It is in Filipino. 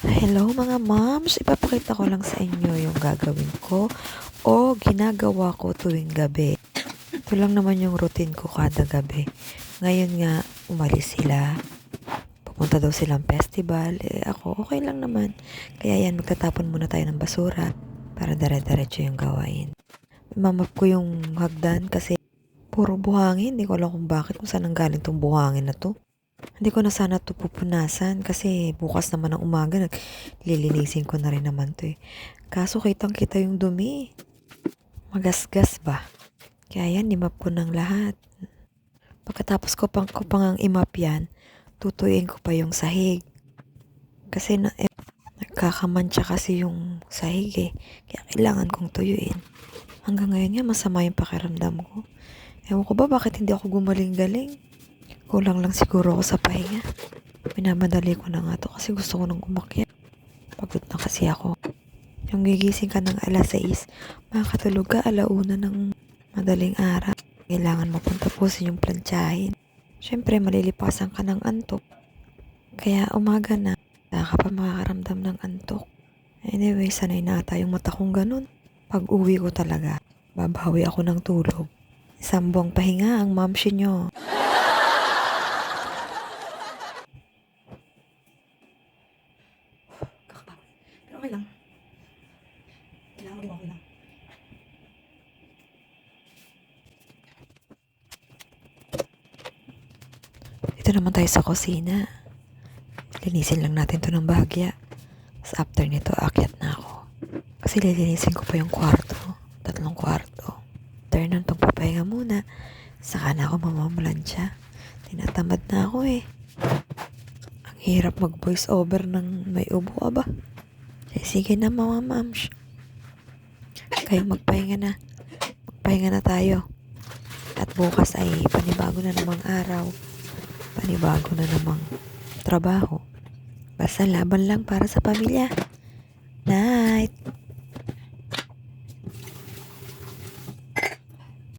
Hello mga moms, ipapakita ko lang sa inyo yung gagawin ko o ginagawa ko tuwing gabi. Ito lang naman yung routine ko kada gabi. Ngayon nga, umalis sila. Pupunta daw silang festival. Ako, okay lang naman. Kaya yan, magtatapon muna tayo ng basura para dire-diretso yung gawain. Mamap ko yung hagdan kasi puro buhangin. Hindi ko alam kung bakit, kung saan ang galing tong buhangin na to. Hindi ko na sana ito pupunasan kasi bukas naman ng umaga naglilinisin ko na rin naman to eh. Kaso kitang kita yung dumi. Magasgas ba? Kaya yan, imap ko ng lahat. Pagkatapos ko pang ang imap yan, tutuyin ko pa yung sahig. Kasi nagkakamantsa kasi yung sahig eh. Kaya kailangan kong tuyuin. Hanggang ngayon nga masama yung pakiramdam ko. Ewan ko ba bakit hindi ako gumaling-galing? Kulang lang siguro ako sa pahinga. Minamadali ko na nga to kasi gusto ko nang umakyat. Pagod na kasi ako. Yung gigising ka ng alas 6, makakatulog ka alauna ng madaling araw. Kailangan mo pang tapusin yung plantsahin. Siyempre, malilipasan ka ng antok. Kaya umaga na, saka ka pa makakaramdam ng antok. Anyway, sanay na ata yung mata kong ganun. Pag uwi ko talaga, babawi ako ng tulog. Isang buwang pahinga ang mamsi nyo. Kakapagod. Pero okay lang. Kailangan mo okay lang. Dito naman tayo sa kusina. Linisin lang natin to ng bahagya. Tapos after nito, akyat na ako. Kasi lilinisin ko pa yung kwarto. 3 kwarto. After nun, pagpapahinga muna. Saka na ako mamamalansya. Tinatamad na ako eh. Ang hirap mag-voice over ng may ubo ba? Sige na mga mams. Kayo magpahinga na. Magpahinga na tayo. At bukas ay panibago na namang araw. Panibago na namang trabaho. Basta laban lang para sa pamilya. Night!